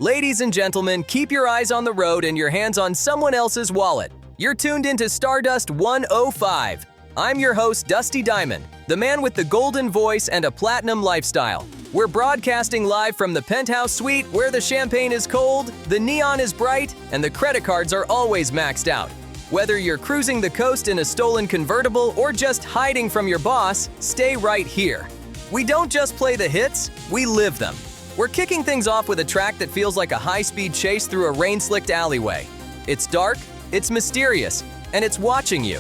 Ladies and gentlemen, keep your eyes on the road and your hands on someone else's wallet. You're tuned into Stardust 105. I'm your host, Dusty Diamond, the man with the golden voice and a platinum lifestyle. We're broadcasting live from the penthouse suite where the champagne is cold, the neon is bright, and the credit cards are always maxed out. Whether you're cruising the coast in a stolen convertible or just hiding from your boss, stay right here. We don't just play the hits, we live them. We're kicking things off with a track that feels like a high-speed chase through a rain-slicked alleyway. It's dark, it's mysterious, and it's watching you.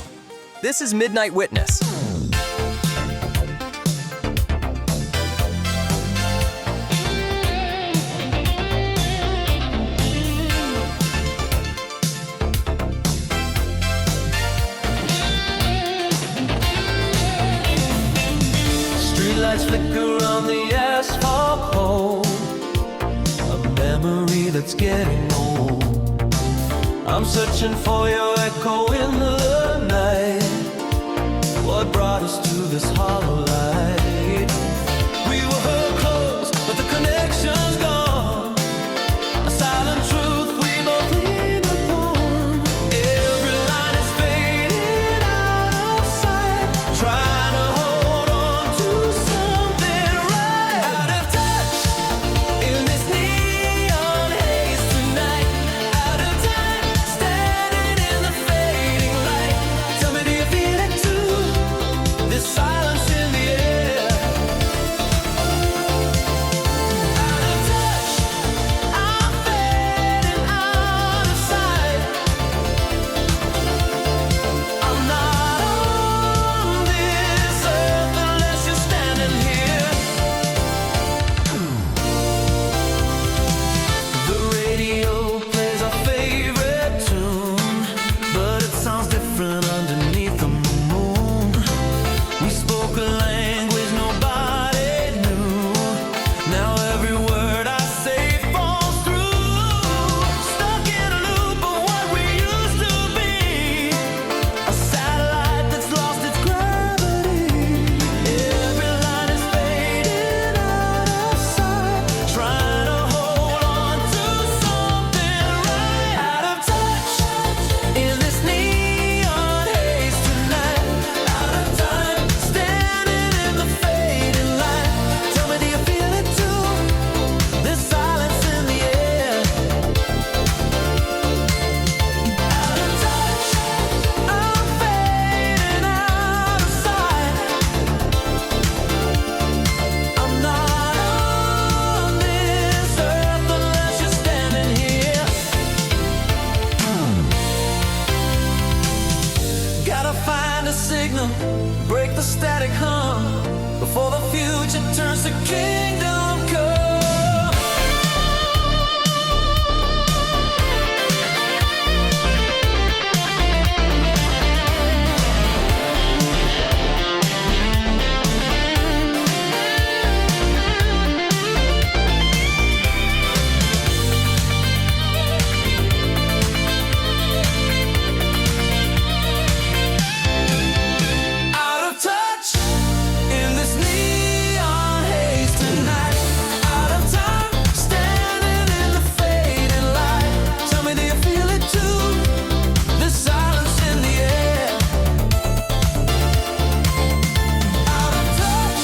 This is Midnight Witness. Streetlights flicker on the asphalt pole, a memory that's getting old. I'm searching for your echo in the night. What brought us to this hollow light? We were close, but the connection's gone. A silent truth we both lean upon. Every line is fading out of sight. Trying to hold on to something right. Out of touch in this neon haze tonight. Out of time, standing in the fading light. Tell me, do you feel it too? This silence in the air. Out of touch, I'm fading out of sight. I'm not on this earth unless you're standing here. The radio plays our favorite tune, but it sounds different underneath the moon. We spoke a language nobody knew. Now every word I say falls through. Stuck in a loop of what we used to be. A satellite that's lost its gravity. Every line is fading out of sight. Trying to hold on to something right. Out of touch in this neon haze tonight. Out of time, standing in the fading light. Tell me, do you feel it too? This silence in the air. Out of touch, I'm fading out of sight. I'm not on this earth unless you're standing here. Gotta find a signal, break the static hum before the future turns to kingdom come. Out of touch in this neon haze tonight. Out of time, standing in the fading light. Tell me, do you feel it too? This silence in the air. Out of touch,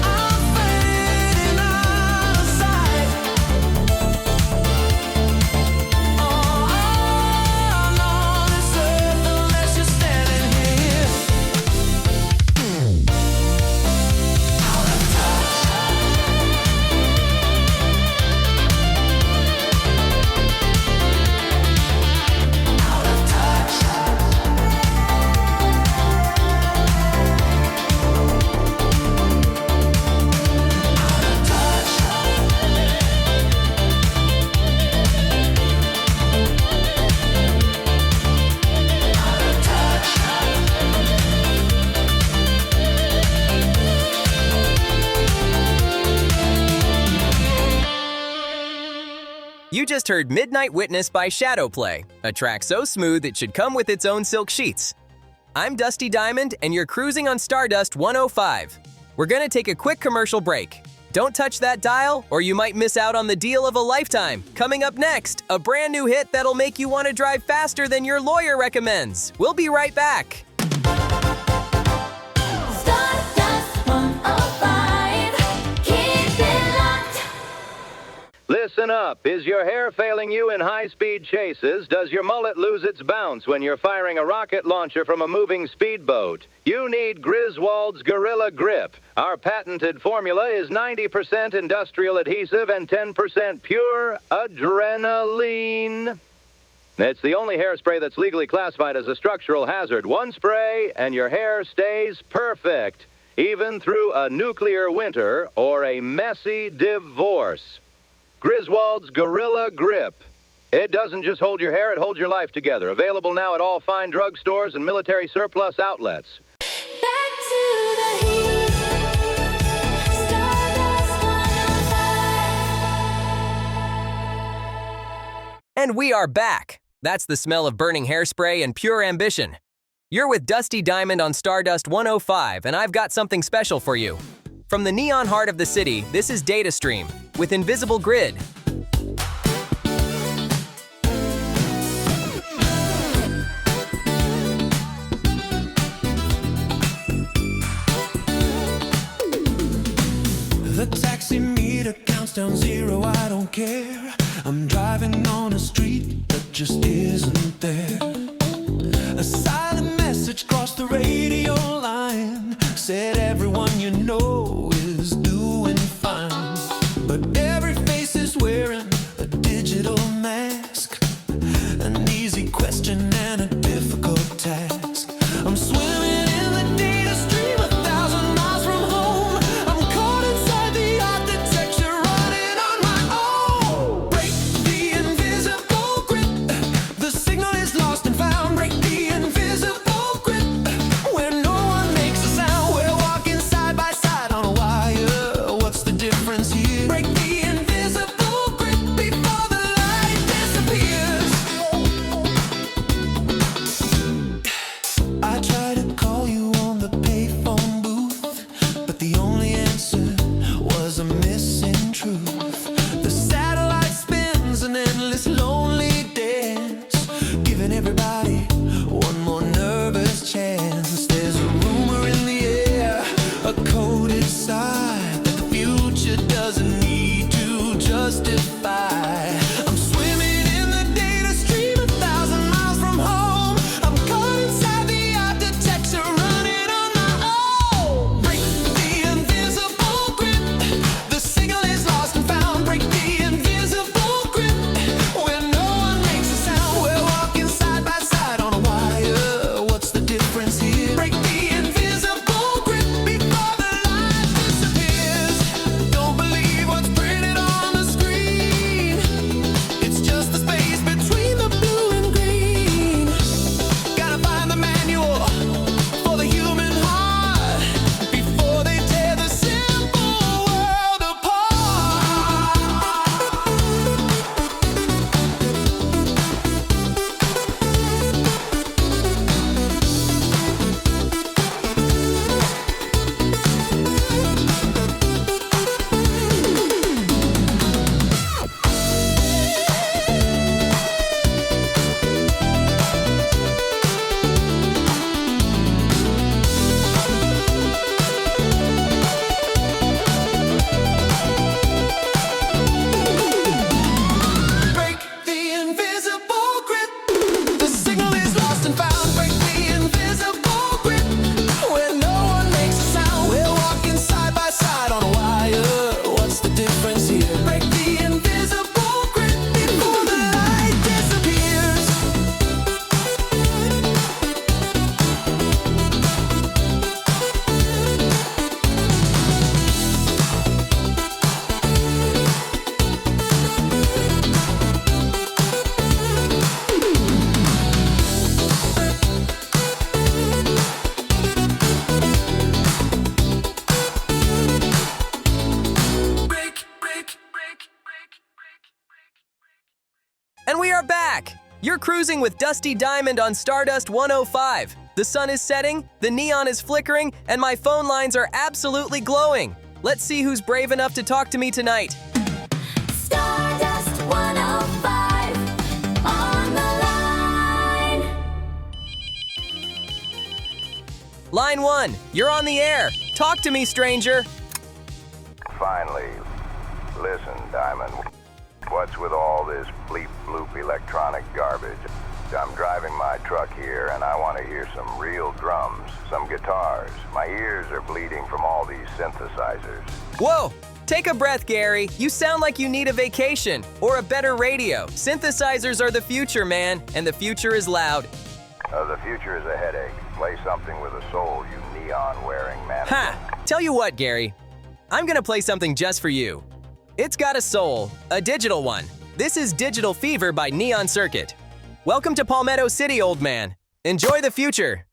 I'm fading out of sight. I'm on this earth unless you're standing here. Out of touch. Out of touch. Out of touch. Out of touch. You just heard Midnight Witness by Shadowplay, a track so smooth it should come with its own silk sheets. I'm Dusty Diamond, and you're cruising on Stardust 105. We're gonna take a quick commercial break. Don't touch that dial, or you might miss out on the deal of a lifetime. Coming up next, a brand new hit that'll make you want to drive faster than your lawyer recommends. We'll be right back. Stardust 105, keep it locked. Listen up. Is your hair failing you in high-speed chases? Does your mullet lose its bounce when you're firing a rocket launcher from a moving speedboat? You need Griswold's Gorilla Grip. Our patented formula is 90% industrial adhesive and 10% pure adrenaline. It's the only hairspray that's legally classified as a structural hazard. One spray and your hair stays perfect, even through a nuclear winter or a messy divorce. Griswold's Gorilla Grip. It doesn't just hold your hair, it holds your life together. Available now at all fine drugstores and military surplus outlets. Back to the heat. Stardust 105. And we are back. That's the smell of burning hairspray and pure ambition. You're with Dusty Diamond on Stardust 105, and I've got something special for you. From the neon heart of the city, this is Data Stream with Invisible Grid. The taxi meter counts down zero, I don't care. I'm driving on a street that just isn't there. A silent message crossed the radio line, said everyone you know is doing fine. But every face is wearing a digital mask, an easy question and a difficult task. I'm swimming in the data stream 1,000 miles from home. I'm caught inside the architecture, running on my own. Break the invisible grip. The signal is lost and found. Break the invisible grip. Where no one makes a sound. We're walking side by side on a wire. What's the difference here? Break the invisible grip before the light disappears. I try to call you on the payphone booth, but the only answer was a missing truth. The satellite spins an endless lonely dance, giving everybody one more nervous chance. There's a rumor in the air, a coded sign that the future doesn't need to justify. I'm swimming in the data stream 1,000 miles from home. I'm caught inside the architecture, running on my own. Break the invisible grip. The signal is lost and found. Break the invisible grip. Where no one makes a sound. We're walking side by side on a wire. What's the difference here? Break the invisible grip before the light disappears. Don't believe what's printed on the screen. It's just the space between the blue and green. Gotta find the manual for the human heart before they tear the simple world apart. Break the invisible grip. The signal is lost and found. Break the invisible grip. Where no one makes a sound. We're walking side by side on a wire. What's the difference here? Break the invisible grip before the light disappears. And we are back! You're cruising with Dusty Diamond on Stardust 105. The sun is setting, the neon is flickering, and my phone lines are absolutely glowing. Let's see who's brave enough to talk to me tonight. Stardust 105 on the line. Line 1, you're on the air. Talk to me, stranger. Finally. Listen, Diamond. What's with all this bleep-bloop electronic garbage? I'm driving my truck here, and I want to hear some real drums, some guitars. My ears are bleeding from all these synthesizers. Whoa! Take a breath, Gary. You sound like you need a vacation or a better radio. Synthesizers are the future, man, and the future is loud. The future is a headache. Play something with a soul, you neon-wearing mannequin. Ha! Tell you what, Gary. I'm gonna play something just for you. It's got a soul, a digital one. This is Digital Fever by Neon Circuit. Welcome to Palmetto City, old man. Enjoy the future.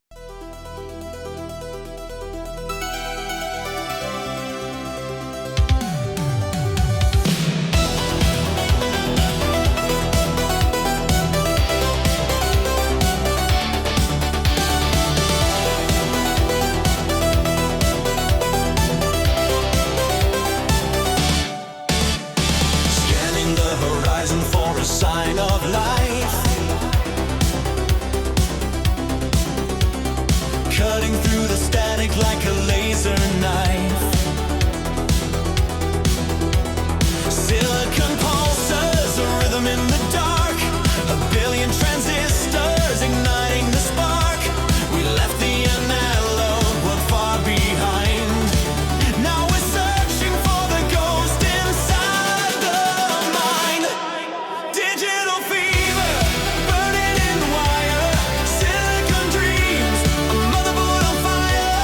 Scanning the horizon for a sign of life. Cutting through the static like a laser knife. Silicon pulses, a rhythm in the dark. A billion transistors igniting the spark. We left the analog world far behind. Now we're searching for the ghost inside the mind. Digital fever, burning in the wire. Silicon dreams, a motherboard on fire.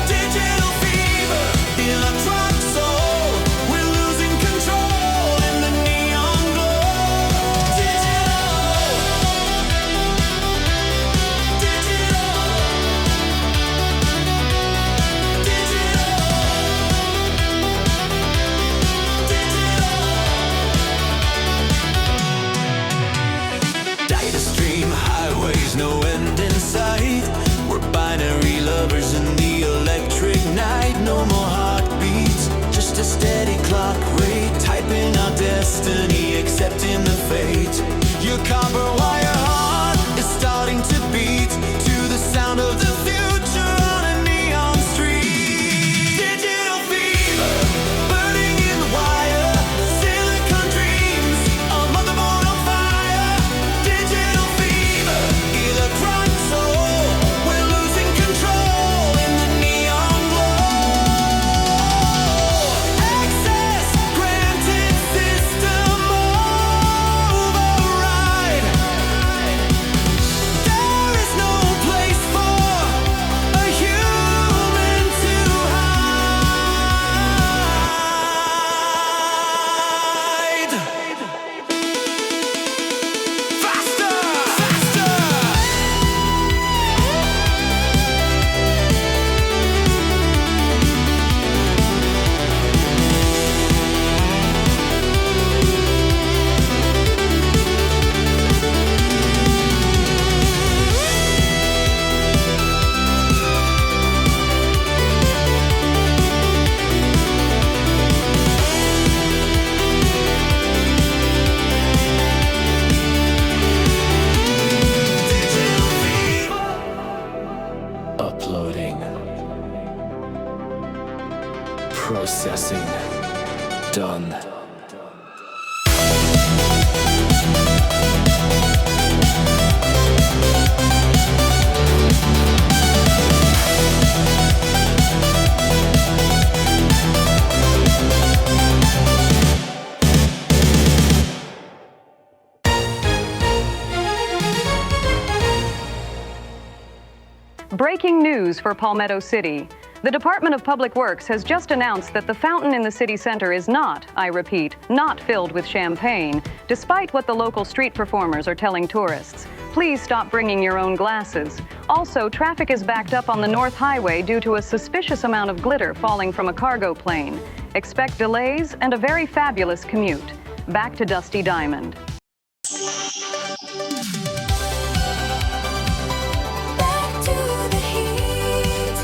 Digital fever, electronic soul. We're losing control in the neon glow. Digital, data stream highways, no end in sight. We're binary lovers in the electric night. No more heartbeats, just a steady clock rate. Typing our destiny, accepting the fate. Your copper wire heart is starting to beat to the sound of the future on a neon street. Digital fever, burning in the wire. Silicon dreams, a motherboard on fire. Digital fever, electronic soul. We're losing control in the neon glow. Access granted, system override. There is no place for a human to hide. Faster, faster. Digital fever. Uploading. Processing. Done. Breaking news for Palmetto City. The Department of Public Works has just announced that the fountain in the city center is not, I repeat, not filled with champagne, despite what the local street performers are telling tourists. Please stop bringing your own glasses. Also, traffic is backed up on the North Highway due to a suspicious amount of glitter falling from a cargo plane. Expect delays and a very fabulous commute. Back to Dusty Diamond. Back to the heat.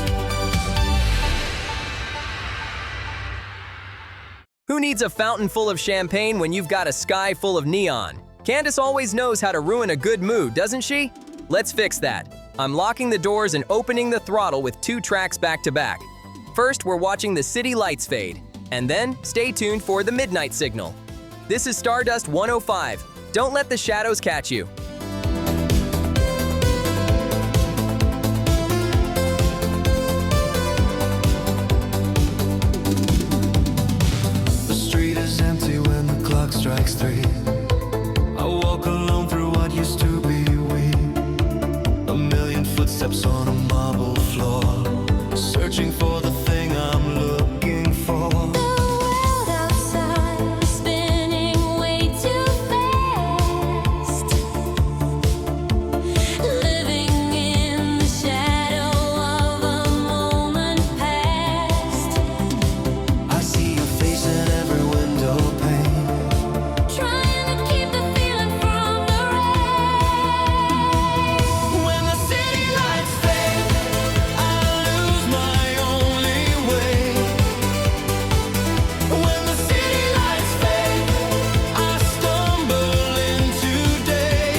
Who needs a fountain full of champagne when you've got a sky full of neon? Candace always knows how to ruin a good mood, doesn't she? Let's fix that. I'm locking the doors and opening the throttle with 2 tracks back to back. First, we're watching the city lights fade, and then stay tuned for the midnight signal. This is Stardust 105. Don't let the shadows catch you. The street is empty when the clock strikes 3. I walk alone through what used to be we. A million footsteps on a marble floor, searching for the thing I'm looking for. The world outside is spinning way too fast. Living in the shadow of a moment past. I see your face in every window pane. Trying to keep the feeling from the rain. When the city lights fade, I lose my only way. When the city lights fade, I stumble into day.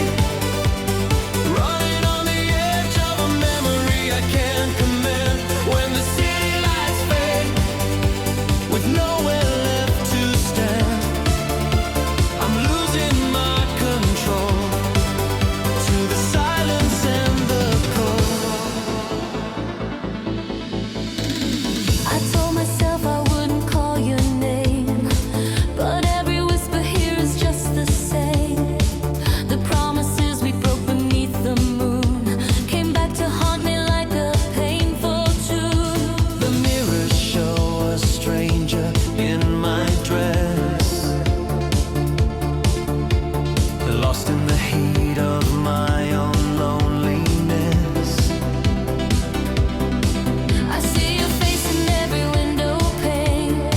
Running on the edge of a memory I can't command. When the city lights fade, with nowhere left to stand, I'm losing my control to the silence and the cold. I told myself I wouldn't call your name, but every whisper here is just the same. The promises we broke beneath the moon came back to haunt me like a painful tune. The mirrors show a stranger in my dress, lost in the heat of my own loneliness. I see your face in every window pane.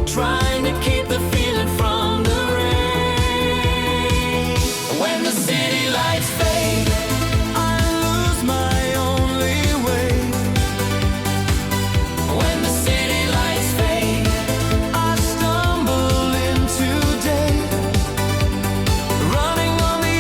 Trying to keep the feeling from the rain. When the city lights fade, I lose my only way. When the city lights fade, I stumble into day. Running on the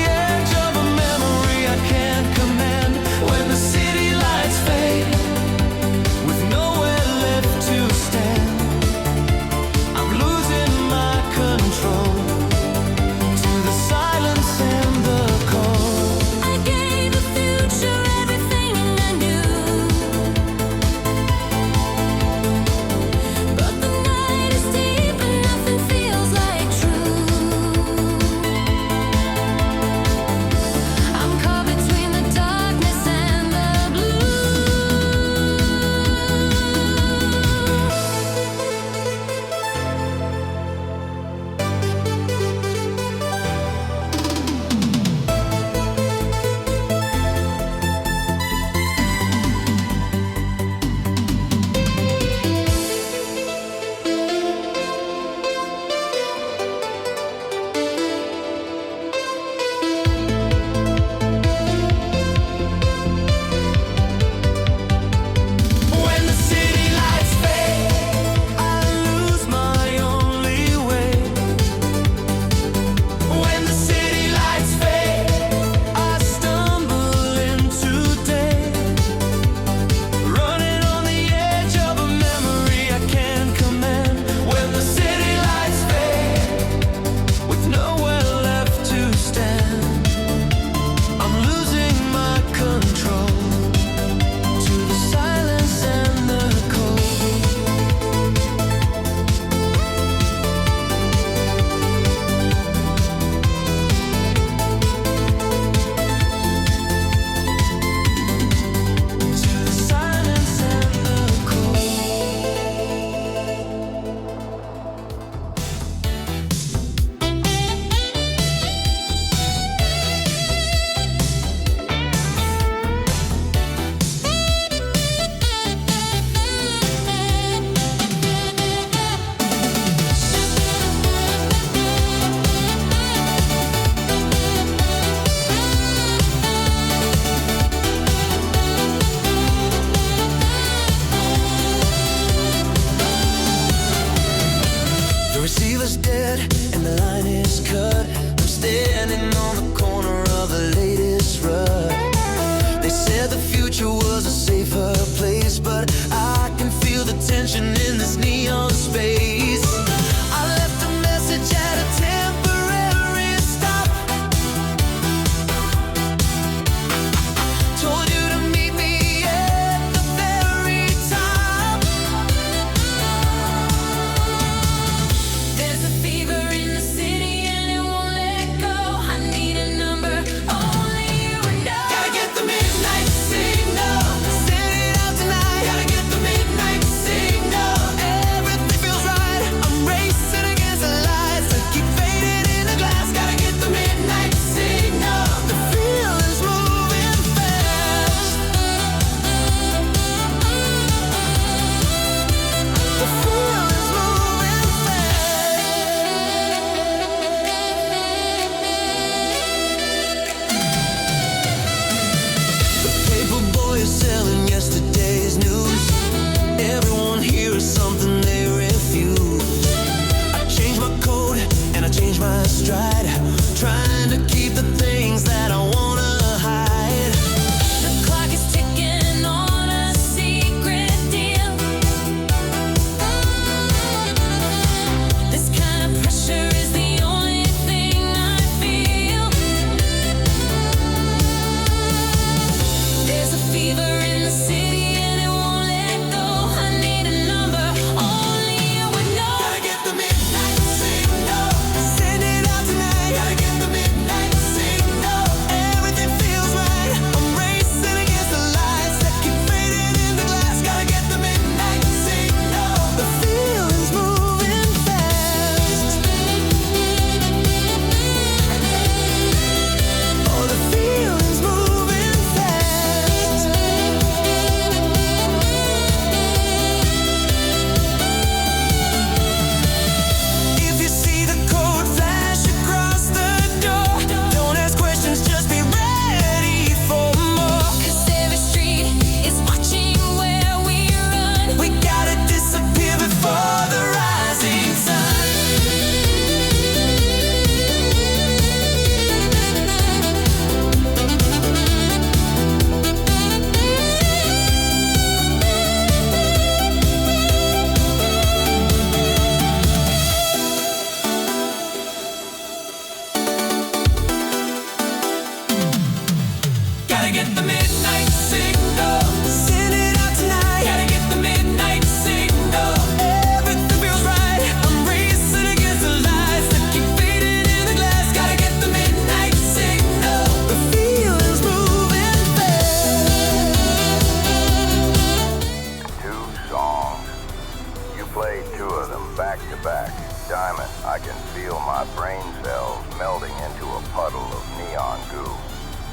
a puddle of neon goo.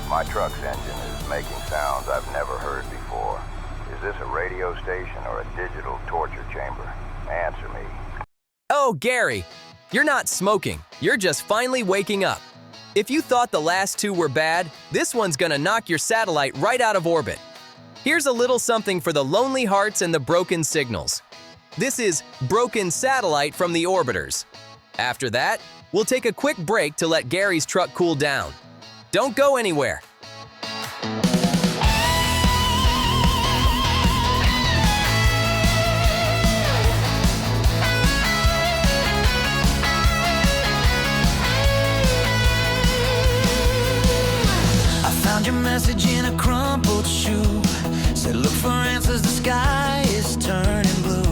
My truck's engine is making sounds I've never heard before. Is this a radio station or a digital torture chamber? Answer me. Oh, Gary, you're not smoking. You're just finally waking up. If you thought the last two were bad, this one's gonna knock your satellite right out of orbit. Here's a little something for the lonely hearts and the broken signals. This is Broken Satellite from the Orbiters. After that, we'll take a quick break to let Gary's truck cool down. Don't go anywhere. Found your message in a crumpled shoe. Said look for answers, the sky is turning blue.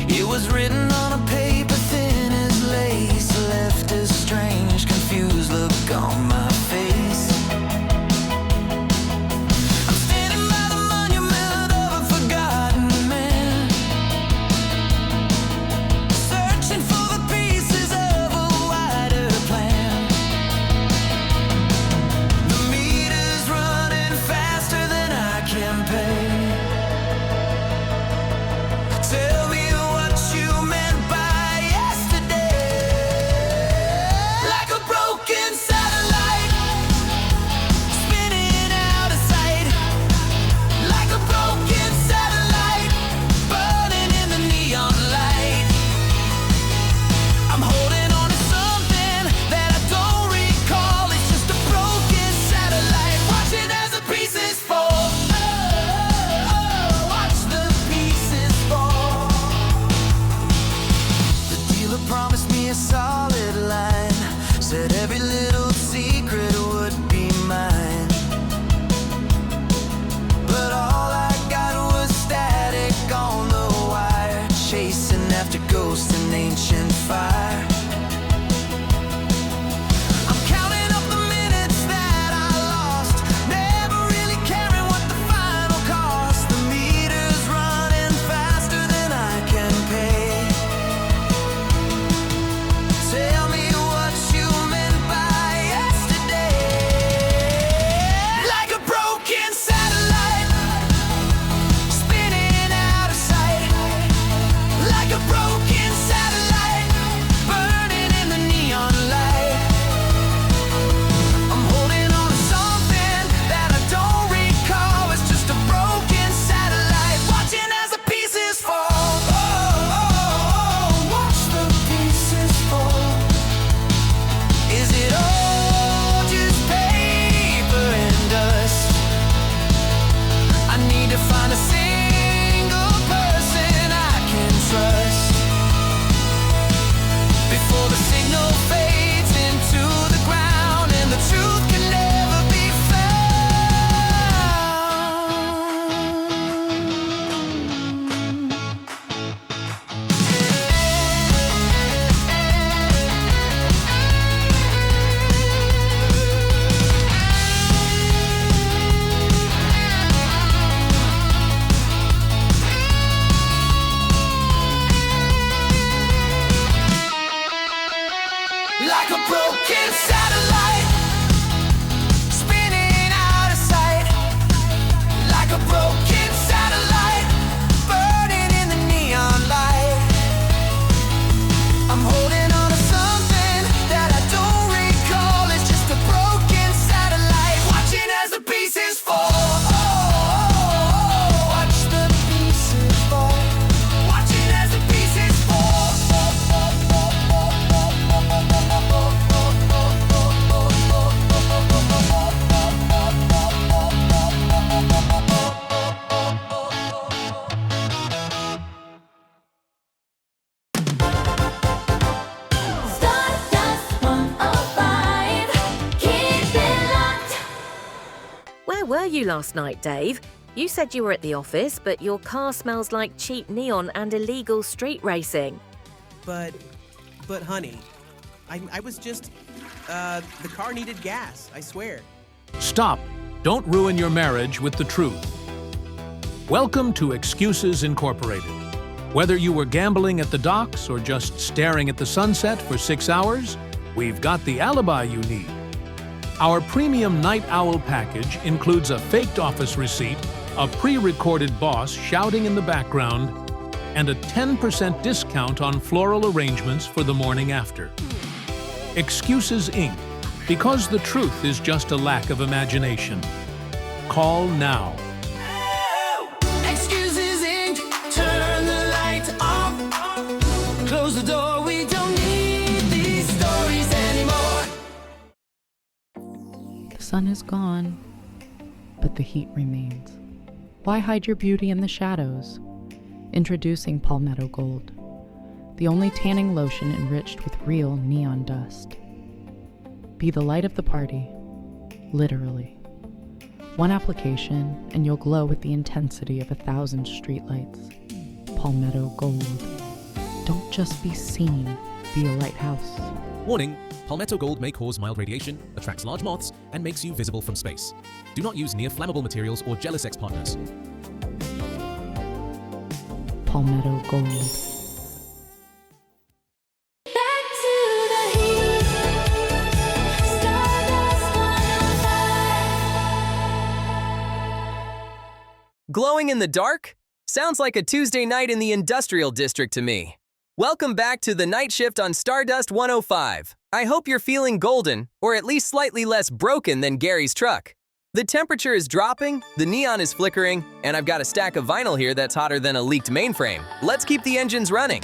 It was written on a paper thin as lace, left a strange, confused look on my face. I'm standing by the monument of a forgotten man, searching for the pieces of a wider plan. Tell me what you meant by yesterday. Like a broken satellite, spinning out of sight. Like a broken satellite, burning in the neon light. I'm holding on to something that I don't recall. It's just a broken satellite, watching as the pieces fall. Watch the pieces fall. The dealer promised me a solid line, said every little secret would be mine. But all I got was static on the wire, chasing after ghosts in ancient fire. I'm counting up the minutes that I lost, never really caring what the final cost. The meter's running faster than I can pay. Tell me what you meant by yesterday. Like a broken satellite, spinning out of sight. Like a broken satellite, burning in the neon light. I'm holding on to something that I don't recall. It's just a broken satellite, watching as the pieces fall. Watch the pieces fall. Is it all just paper and dust? I need to find a single person I can trust before the signal fades into the ground and the truth can never be like a broken satellite, spinning out of sight. Like a broken satellite, burning in the neon light. I'm holding on to something that I don't recall. It's just a broken satellite, watching as the pieces fall. Watch the pieces fall. Watching as the pieces fall. Stardust 105, keep it locked. Where were you last night, Dave? You said you were at the office, but your car smells like cheap neon and illegal street racing. But honey, I was just, the car needed gas, I swear. Stop. Don't ruin your marriage with the truth. Welcome to Excuses Incorporated. Whether you were gambling at the docks or just staring at the sunset for 6 hours, We've got the alibi you need. Our premium Night Owl package includes a faked office receipt, a pre-recorded boss shouting in the background, and a 10% discount on floral arrangements for the morning after. Excuses Inc., because the truth is just a lack of imagination. Call now. Excuses Inc. Turn the light off. Close the door. We don't need these stories anymore. The sun is gone, but the heat remains. Why hide your beauty in the shadows? Introducing Palmetto Gold, the only tanning lotion enriched with real neon dust. Be the light of the party, literally. One application, and you'll glow with the intensity of 1,000 streetlights. Palmetto Gold. Don't just be seen, be a lighthouse. Warning, Palmetto Gold may cause mild radiation, attracts large moths, and makes you visible from space. Do not use near flammable materials or jealous ex-partners. Palmetto Gold. Back to the heat. Stardust 105. Glowing in the dark? Sounds like a Tuesday night in the industrial district to me. Welcome back to the night shift on Stardust 105. I hope you're feeling golden, or at least slightly less broken than Gary's truck. The temperature is dropping, the neon is flickering, and I've got a stack of vinyl here that's hotter than a leaked mainframe. Let's keep the engines running.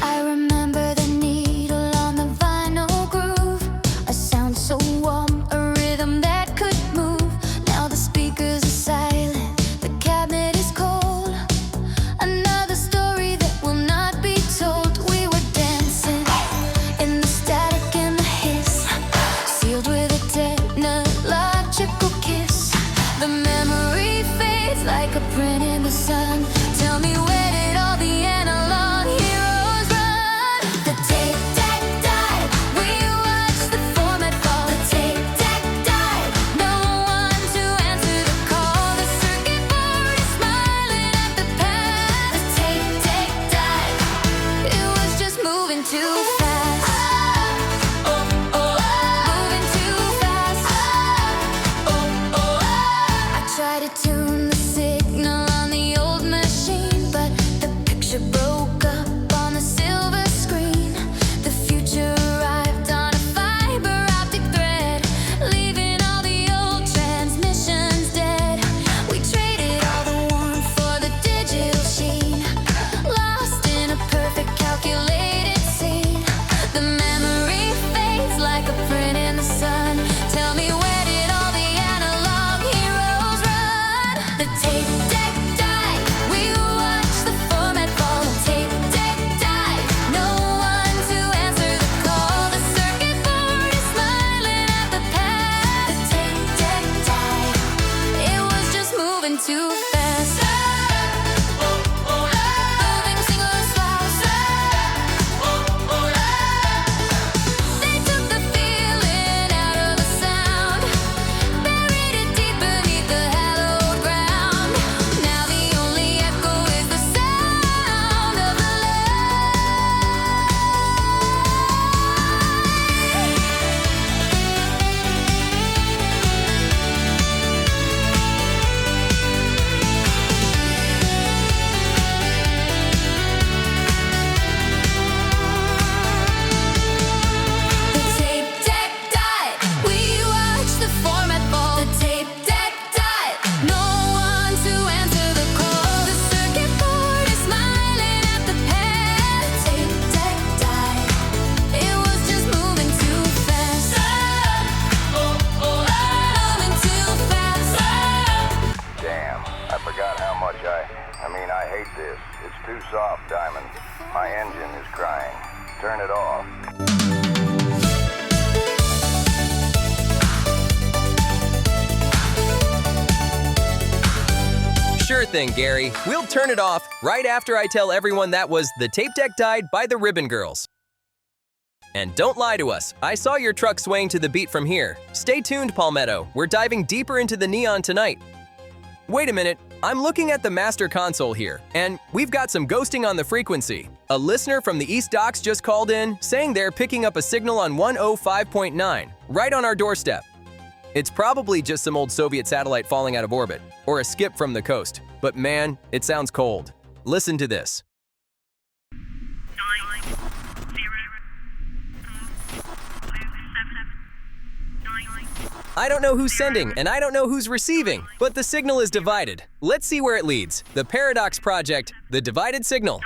I remember the needle on the vinyl groove, a sound so warm, a rhythm that could move. Now the speakers are silent, the cabinet is cold. Another story that will not be told. We were dancing in the static and the hiss, sealed with a technological kiss. The memory fades like a print in the sun. Tell me, where did all the analog heroes run? The tape deck died, we watched the format fall. The tape deck died, no one to answer the call. The circuit board is smiling at the past. The tape deck died, it was just moving too fast. Moving too fast. I tried to tune the signal on the old machine, but the picture broke up on the silver screen. The future arrived on a fiber optic thread, leaving all the old transmissions dead. We traded all the warmth for the digital sheen, lost in a perfect calculated scene. The memory fades like a print in the sun. Tell me, where did all the analog heroes run? The tape deck died, we watched the format fall. The tape deck died, no one to answer the call. The circuit board is smiling at the past. The tape deck died, it was just moving too fast. Moving single slots. They took the feeling out of the sound, buried it deep beneath the hallowed ground. Now the only echo is the sound of the The tape deck died, we watched the format fall. The tape deck died, no one to answer the call. The circuit board is smiling at the past. The tape deck died, it was just moving too fast. Moving too fast. Damn, I forgot how much I hate this. It's too soft, Diamond. My engine is crying. Turn it off. Sure thing, Gary. We'll turn it off right after I tell everyone that was The Tape Deck Died by the Ribbon Girls. And don't lie to us. I saw your truck swaying to the beat from here. Stay tuned, Palmetto. We're diving deeper into the neon tonight. Wait a minute. I'm looking at the master console here, and we've got some ghosting on the frequency. A listener from the East Docks just called in, saying they're picking up a signal on 105.9, right on our doorstep. It's probably just some old Soviet satellite falling out of orbit, or a skip from the coast. But man, it sounds cold. Listen to this. I don't know who's sending, and I don't know who's receiving, but the signal is divided. Let's see where it leads. The Paradox Project, the divided signal.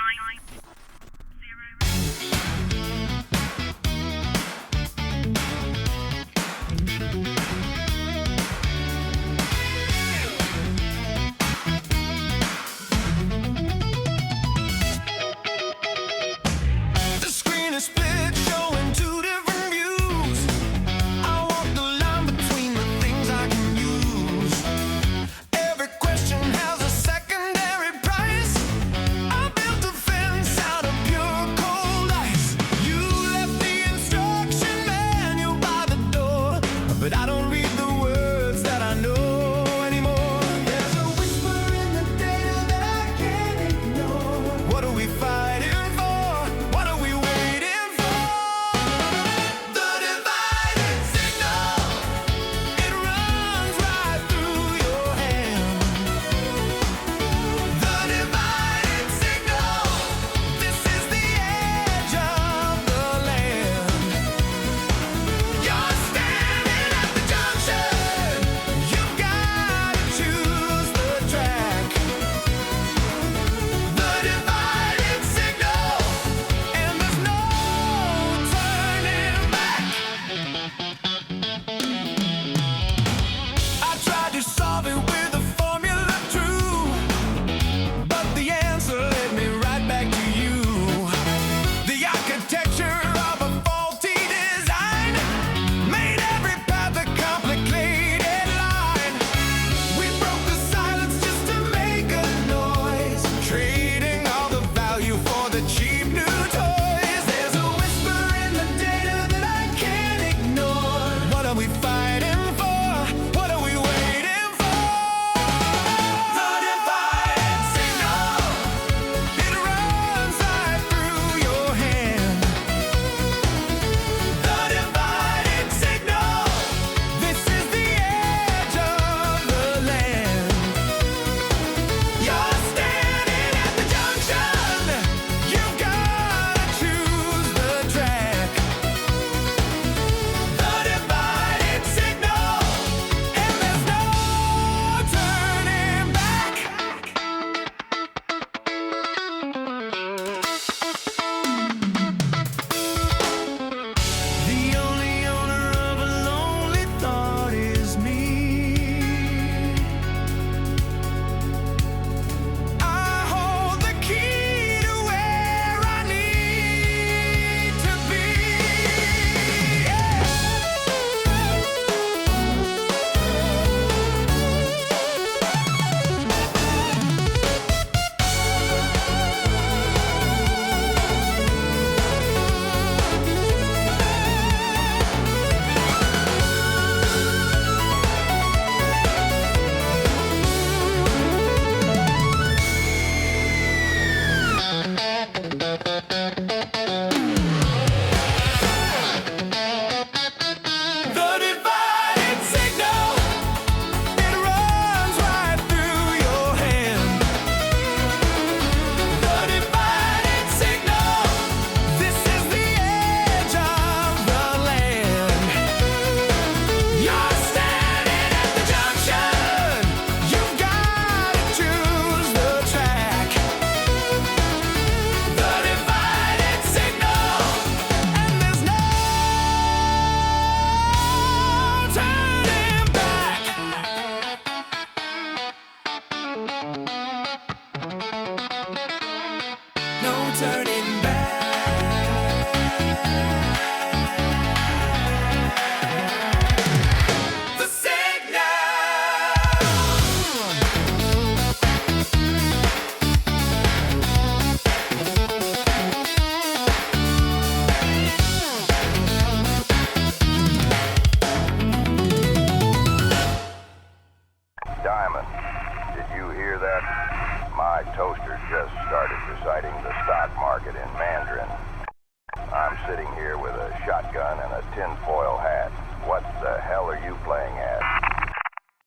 and a tinfoil hat. What the hell are you playing at?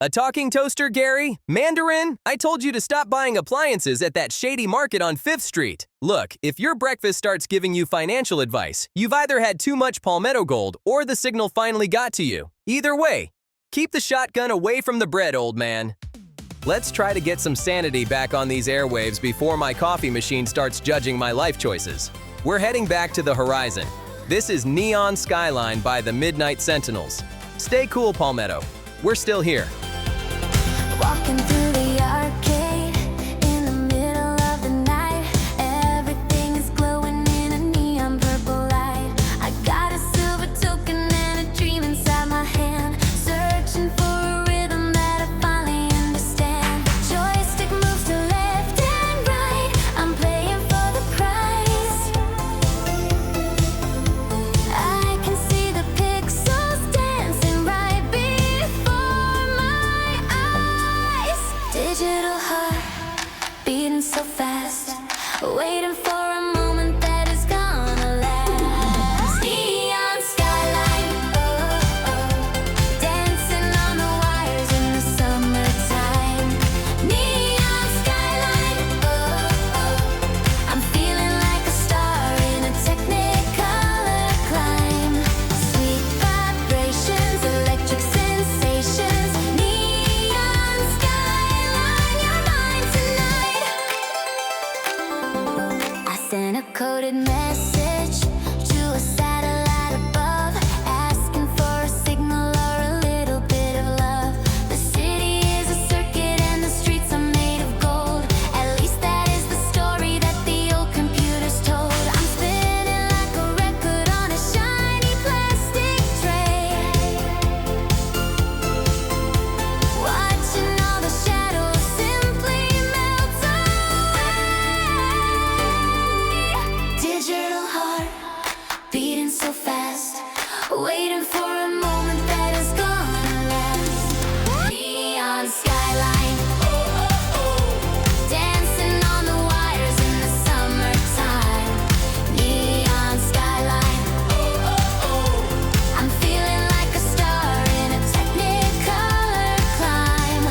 A talking toaster, Gary? Mandarin? I told you to stop buying appliances at that shady market on 5th Street. Look, if your breakfast starts giving you financial advice, you've either had too much Palmetto Gold or the signal finally got to you. Either way, keep the shotgun away from the bread, old man. Let's try to get some sanity back on these airwaves before my coffee machine starts judging my life choices. We're heading back to the horizon. This is Neon Skyline by the Midnight Sentinels. Stay cool, Palmetto. We're still here. Walking through the arcade in the middle of the night. Everything is glowing in a neon purple light. I got a silver token and a dream inside my hand, searching for a rhythm that I finally understand. The joystick moves to left and right. I'm playing for the prize. I can see the pixels dancing right before my eyes. Digital heart beating so fast, waiting for a moment that is gonna last. Neon skyline, oh, oh, dancing on the wires in the summertime. Neon skyline, oh, oh, I'm feeling like a star in a technicolor climb. Sweet vibrations, electric sensations. Neon skyline, you're mine tonight. I sent a coded message to a satellite above, asking for a signal or a little bit of love. The city is a circuit and the streets are made of gold. At least that is the story that the old computers told. I'm spinning like a record on a shiny plastic tray, watching all the shadows simply melt away. Digital heart beating so fast, waiting for a moment that is gonna last. Neon skyline, oh, oh, oh, dancing on the wires in the summertime. Neon skyline, oh, oh, oh, I'm feeling like a star in a technicolor climb.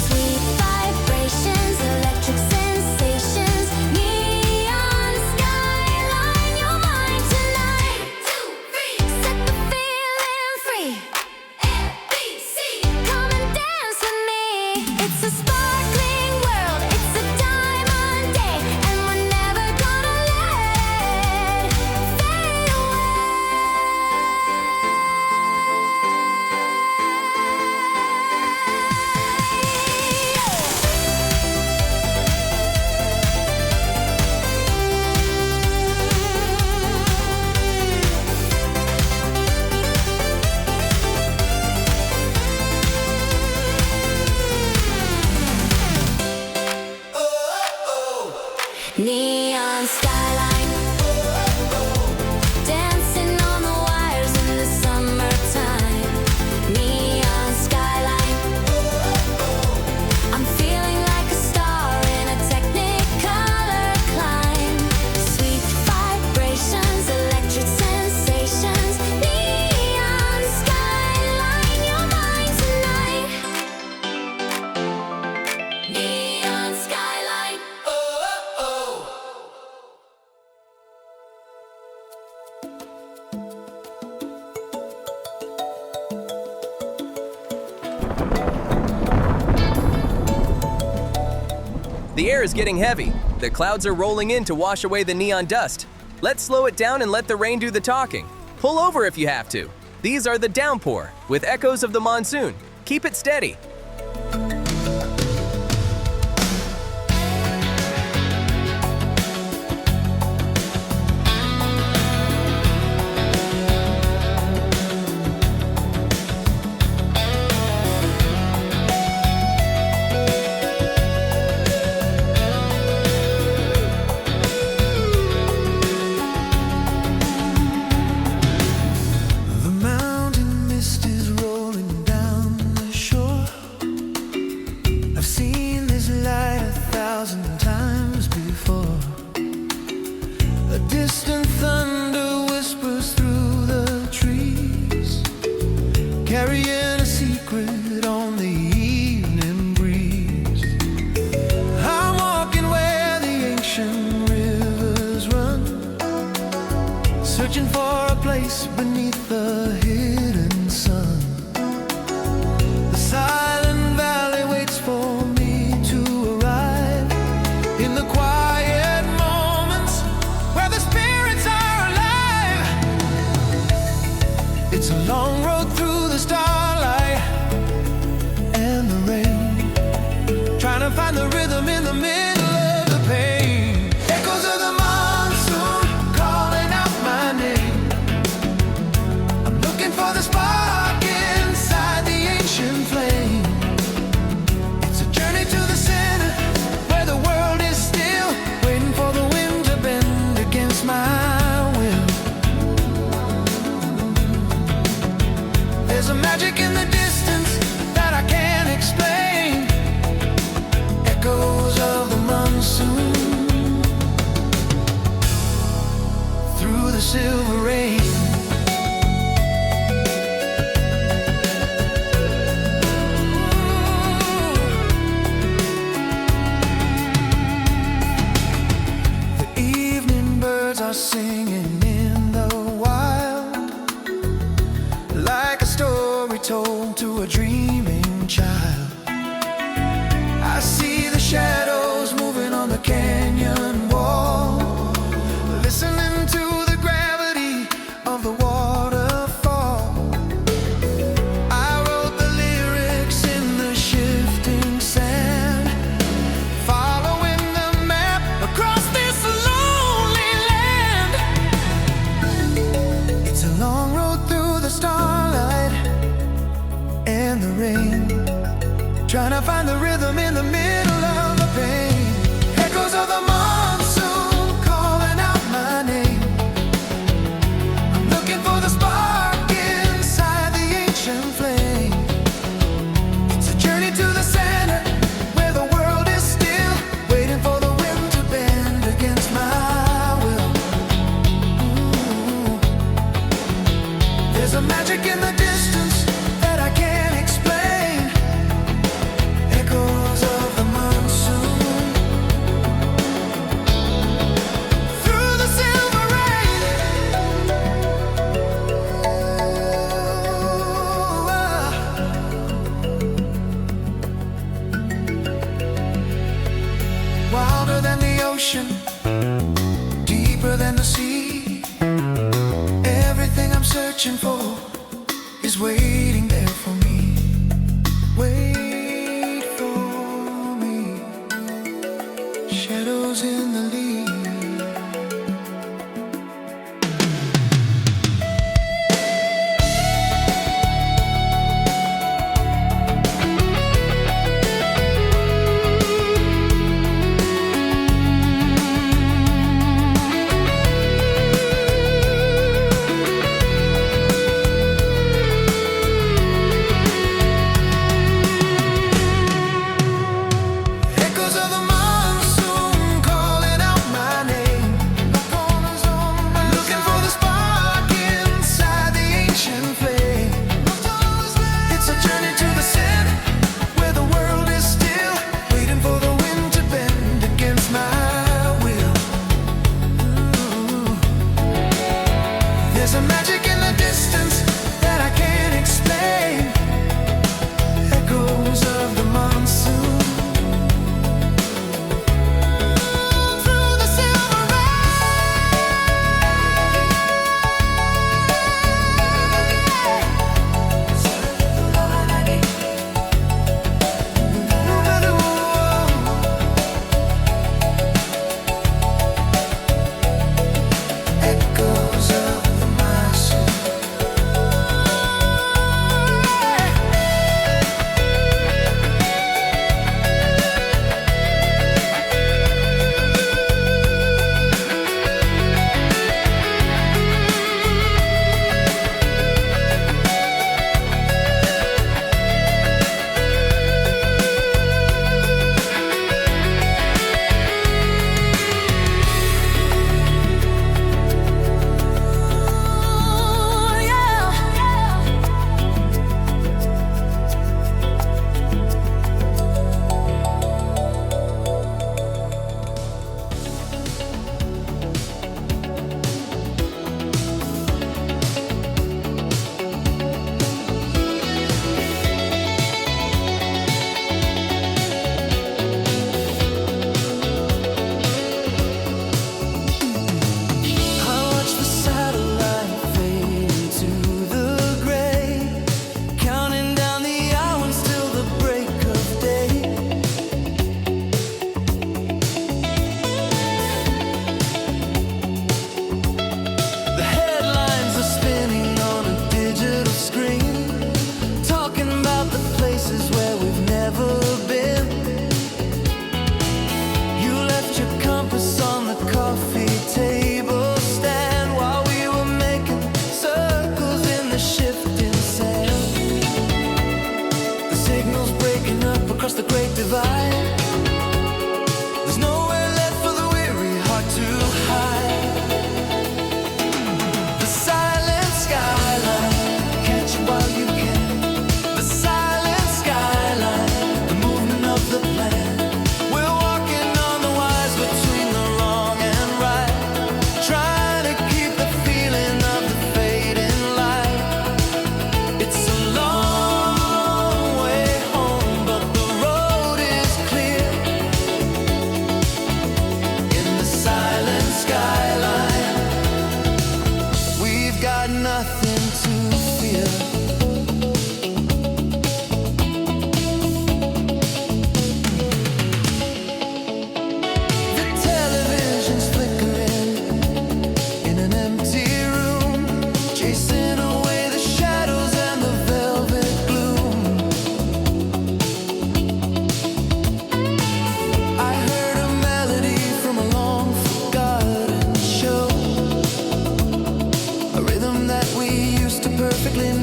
Sweet vibrations, electric sensations. Neon skyline, you're mine tonight. 1, 2, 3, set the feeling free. ABC, come and dance with me. It's a sparkling world, it's a diamond day, and we're never gonna let it fade Neon skyline, dancing on the wires in the summertime. Neon skyline, I'm feeling like a star in a technicolor climb. Sweet vibrations, electric sensations. Neon skyline, you're mine tonight. Neon skyline, oh, oh. The air is getting heavy. The clouds are rolling in to wash away the neon dust. Let's slow it down and let the rain do the talking. Pull over if you have to. These are the Downpour, with echoes of the Monsoon. Keep it steady. The mountain mist is rolling down the shore. carrying a secret on the evening breeze. I'm walking where the ancient rivers run, searching for a place beneath the hidden sun. The silent valley waits for me to arrive in the quiet moments where the spirits are alive. It's a long road through the starlight and the rain, trying to find the rhythm in the middle of the pain. Echoes of the monsoon calling out my name. I'm looking for the spark inside the ancient flame. It's a journey to the center where the world is still, waiting for the wind to bend against my will. There's a magic in the distance that I can't explain. Echoes of the monsoon through the silver rain. The evening birds are singing in the wild, like a story told to a dreaming child. I see the shadows moving on the canyon wall, listening to the gravity of the waterfall. I wrote the lyrics in the shifting sand, following the map across this lonely land. It's a long road through the starlight and the rain, trying to find the rhythm in the middle of the pain. Echoes of the monsoon calling out my name. I'm looking for the spark inside the ancient flame. It's a journey to the center where the world is still, waiting for the wind to bend against my will. Ooh. There's a magic in the distance that I can't explain. Echoes of the monsoon through the silver rain. Wilder than the ocean, deeper than the sea. Everything I'm searching for is waiting there for me. Wait for me. Shadows in the leaves.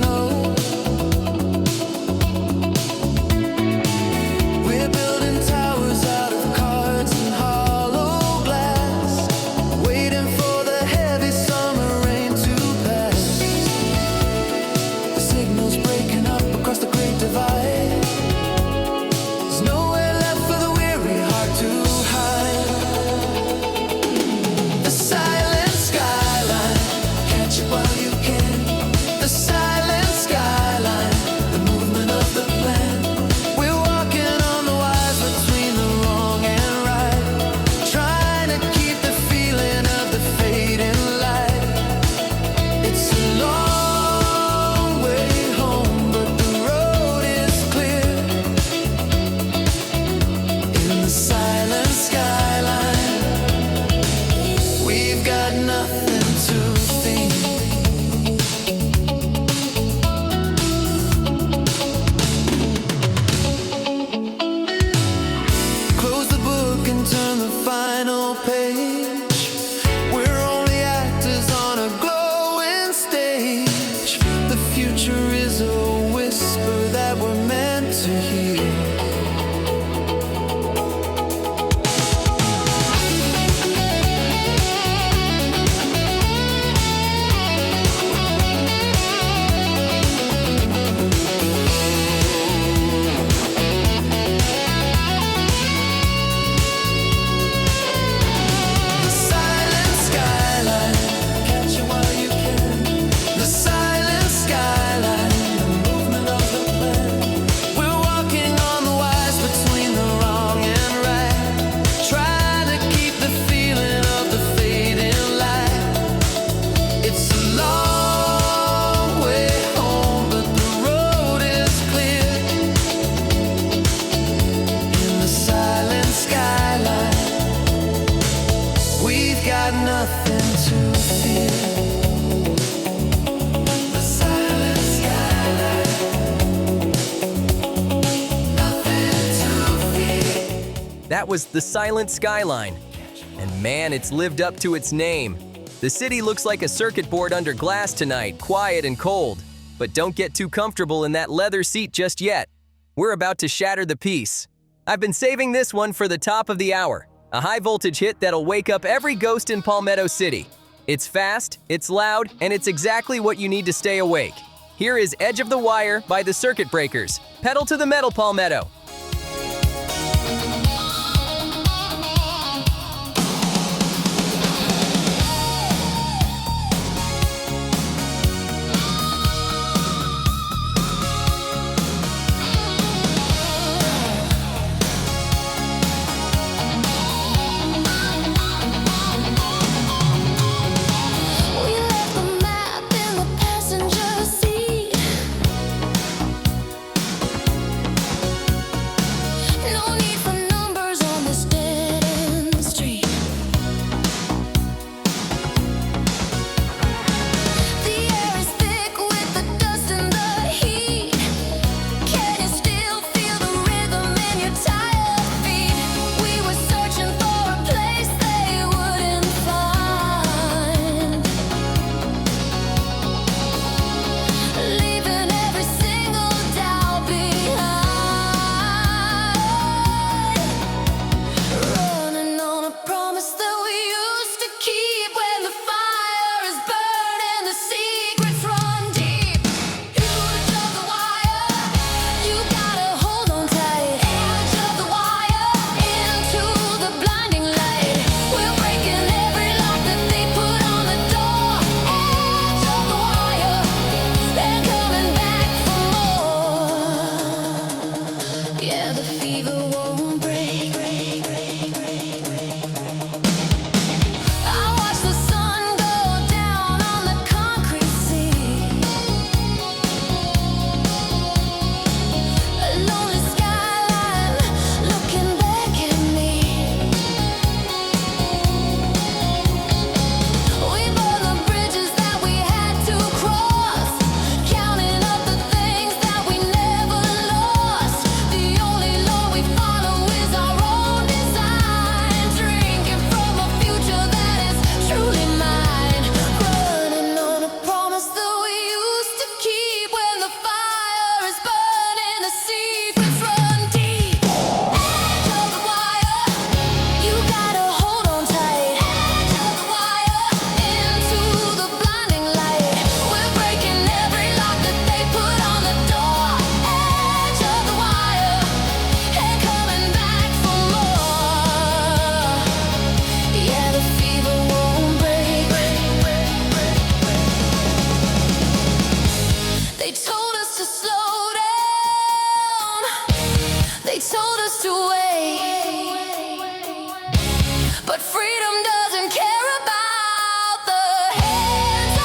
know. We're building towers out of cards and hollow glass, waiting for the heavy summer rain to pass. The signal's breaking up across the great divide. There's nowhere left for the weary heart to hide. The silent skyline, catch it while you can. The silent skyline, the movement of the plan. We're walking on the wires between the wrong and right, trying to keep the feeling of the fading light. It's a long way home, but the road is clear. In the silent skyline, we've got nothing to fear. Close the book and turn the final page. We're only actors on a glowing stage. The future is a whisper that we're meant to hear. The silent skyline, catch it while you can. The silent skyline, the movement of the plan. We're walking on the wires between the wrong and right, trying to keep the feeling of the fading light. It's a long way home, but the road is clear. In the silent skyline, we've got nothing to fear. The silent skyline, nothing to fear. That was The Silent Skyline. And man, it's lived up to its name. The city looks like a circuit board under glass tonight, quiet and cold. But don't get too comfortable in that leather seat just yet. We're about to shatter the peace. I've been saving this one for the top of the hour. A high-voltage hit that'll wake up every ghost in Palmetto City. It's fast, it's loud, and it's exactly what you need to stay awake. Here is Edge of the Wire by the Circuit Breakers. Pedal to the metal, Palmetto. We left the map in the passenger seat. They told us to slow down. They told us to wait. But freedom doesn't care about the hands of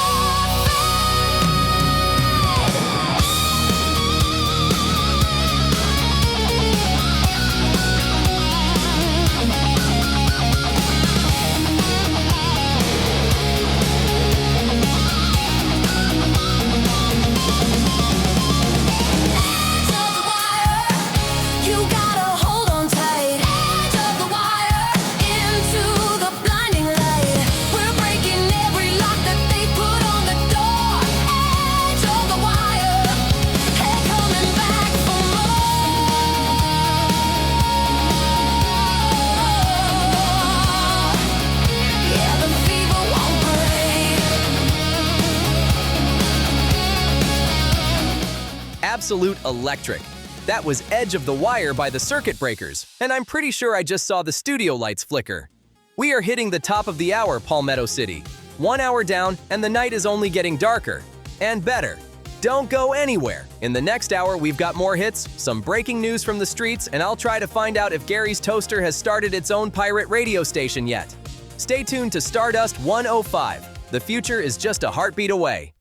Absolute electric. That was Edge of the Wire by the Circuit Breakers, and I'm pretty sure I just saw the studio lights flicker. We are hitting the top of the hour, Palmetto City. 1 hour down, and the night is only getting darker. And better. Don't go anywhere. In the next hour, we've got more hits, some breaking news from the streets, and I'll try to find out if Gary's Toaster has started its own pirate radio station yet. Stay tuned to Stardust 105. The future is just a heartbeat away.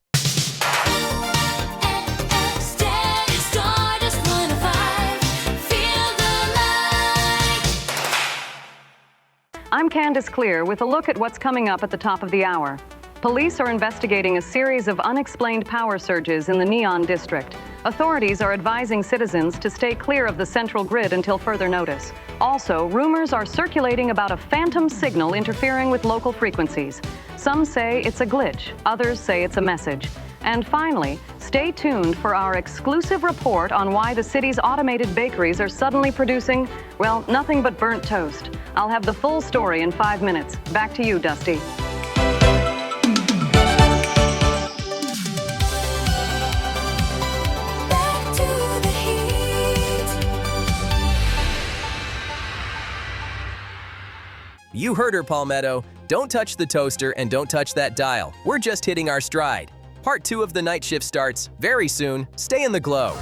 Stardust 105. Feel the light. I'm Candace Clear with a look at what's coming up at the top of the hour. Police are investigating a series of unexplained power surges in the Neon District. Authorities are advising citizens to stay clear of the central grid until further notice. Also, rumors are circulating about a phantom signal interfering with local frequencies. Some say it's a glitch, others say it's a message. And finally, stay tuned for our exclusive report on why the city's automated bakeries are suddenly producing, well, nothing but burnt toast. I'll have the full story in 5 minutes. Back to you, Dusty. Back to the heat. You heard her, Palmetto. Don't touch the toaster and don't touch that dial. We're just hitting our stride. Part 2 of the night shift starts very soon. Stay in the glow.